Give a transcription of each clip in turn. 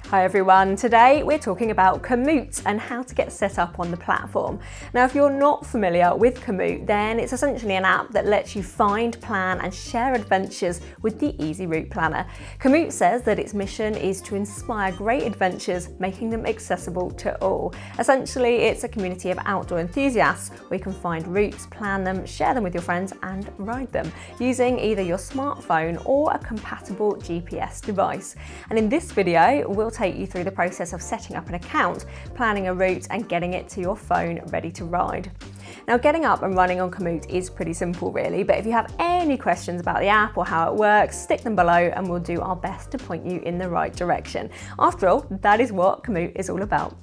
Hi everyone, today we're talking about Komoot and how to get set up on the platform. Now if you're not familiar with Komoot, then it's essentially an app that lets you find, plan and share adventures with the Easy Route Planner. Komoot says that its mission is to inspire great adventures, making them accessible to all. Essentially it's a community of outdoor enthusiasts where you can find routes, plan them, share them with your friends and ride them using either your smartphone or a compatible GPS device. And in this video we'll take you through the process of setting up an account, planning a route and getting it to your phone ready to ride. Now getting up and running on Komoot is pretty simple really, but if you have any questions about the app or how it works, stick them below and we'll do our best to point you in the right direction. After all, that is what Komoot is all about.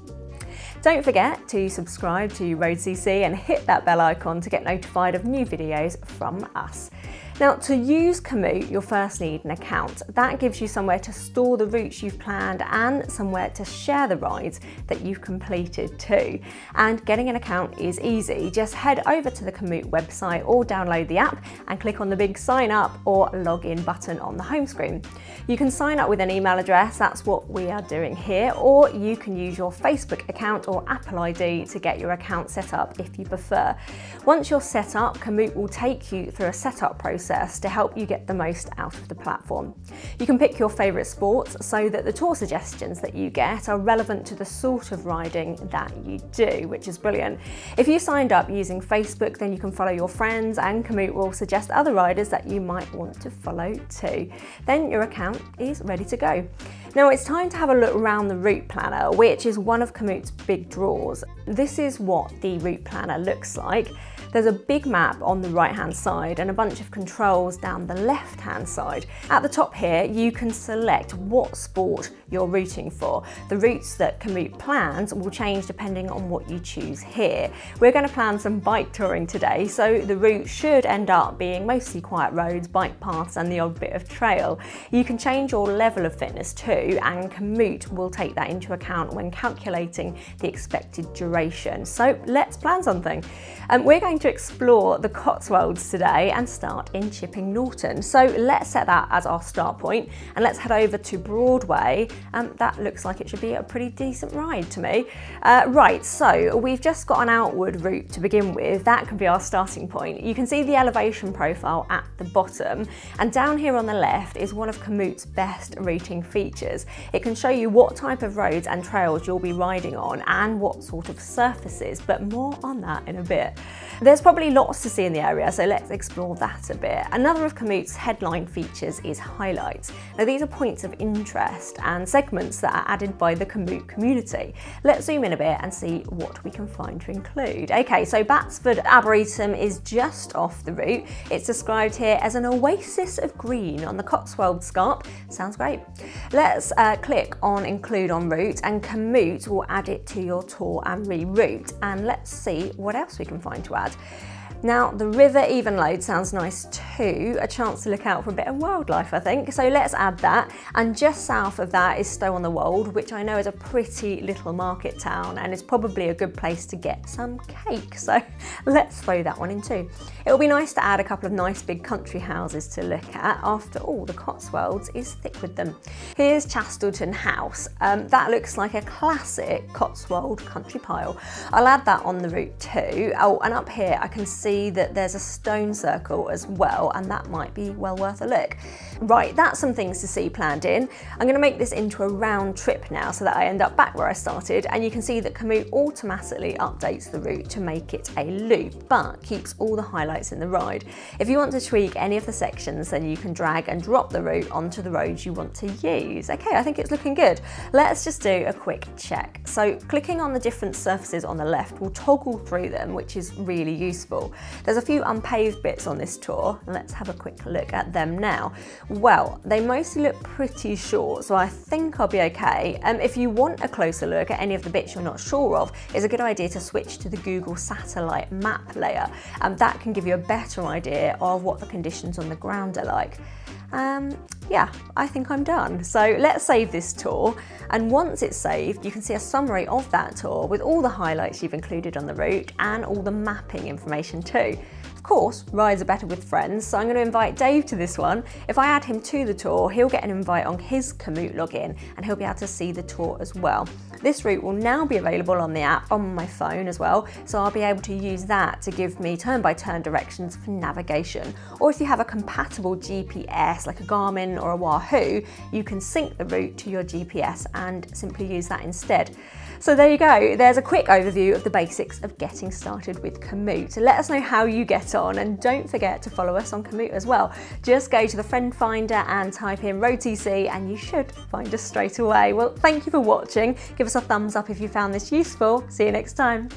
Don't forget to subscribe to road.cc and hit that bell icon to get notified of new videos from us. Now to use Komoot, you'll first need an account. That gives you somewhere to store the routes you've planned and somewhere to share the rides that you've completed too. And getting an account is easy. Just head over to the Komoot website or download the app and click on the big sign up or log in button on the home screen. You can sign up with an email address, that's what we are doing here, or you can use your Facebook account or Apple ID to get your account set up if you prefer. Once you're set up, Komoot will take you through a setup process to help you get the most out of the platform. You can pick your favourite sports so that the tour suggestions that you get are relevant to the sort of riding that you do, which is brilliant. If you signed up using Facebook, then you can follow your friends and Komoot will suggest other riders that you might want to follow too. Then your account is ready to go. Now it's time to have a look around the route planner, which is one of Komoot's big draws. This is what the route planner looks like. There's a big map on the right hand side and a bunch of controls down the left hand side. At the top here you can select what sport you're routing for. The routes that Komoot plans will change depending on what you choose here. We're going to plan some bike touring today, so the route should end up being mostly quiet roads, bike paths and the odd bit of trail. You can change your level of fitness too, and Komoot will take that into account when calculating the expected duration. So let's plan something. We're going to explore the Cotswolds today and start in Chipping Norton. So let's set that as our start point and let's head over to Broadway. That looks like it should be a pretty decent ride to me. Right, so we've just got an outward route to begin with. That can be our starting point. You can see the elevation profile at the bottom, and down here on the left is one of Komoot's best routing features. It can show you what type of roads and trails you'll be riding on and what sort of surfaces, but more on that in a bit. There's probably lots to see in the area, so let's explore that a bit. Another of Komoot's headline features is highlights. Now these are points of interest and segments that are added by the Komoot community. Let's zoom in a bit and see what we can find to include. Okay, so Batsford Arboretum is just off the route. It's described here as an oasis of green on the Cotswold Scarp. Sounds great. Let's click on include on route and Komoot will add it to your tour and reroute. And let's see what else we can find to add. Now the River Evenlode sounds nice too, a chance to look out for a bit of wildlife I think, so let's add that. And just south of that is Stow-on-the-Wold, which I know is a pretty little market town and is probably a good place to get some cake, so let's throw that one in too. It'll be nice to add a couple of nice big country houses to look at. After all, the Cotswolds is thick with them. Here's Chastleton House. That looks like a classic Cotswold country pile. I'll add that on the route too. Oh, and up here I can see that there's a stone circle as well, and that might be well worth a look. Right, that's some things to see planned in. I'm going to make this into a round trip now so that I end up back where I started, and you can see that Komoot automatically updates the route to make it a loop, but keeps all the highlights in the ride. If you want to tweak any of the sections, then you can drag and drop the route onto the roads you want to use. Okay, I think it's looking good. Let's just do a quick check. So clicking on the different surfaces on the left will toggle through them, which is really useful. There's a few unpaved bits on this tour. Let's have a quick look at them now. Well, they mostly look pretty short, so I think I'll be okay. If you want a closer look at any of the bits you're not sure of, it's a good idea to switch to the Google satellite map layer. That can give you a better idea of what the conditions on the ground are like. Yeah, I think I'm done. So let's save this tour, and once it's saved you can see a summary of that tour with all the highlights you've included on the route and all the mapping information too. Of course, rides are better with friends, so I'm going to invite Dave to this one. If I add him to the tour, he'll get an invite on his Komoot login and he'll be able to see the tour as well. This route will now be available on the app on my phone as well, so I'll be able to use that to give me turn-by-turn directions for navigation. Or if you have a compatible GPS like a Garmin or a Wahoo, you can sync the route to your GPS and simply use that instead. So there you go, there's a quick overview of the basics of getting started with Komoot. Let us know how you get on, and don't forget to follow us on Komoot as well. Just go to the friend finder and type in road.cc and you should find us straight away. Well, thank you for watching. Give us a thumbs up if you found this useful. See you next time.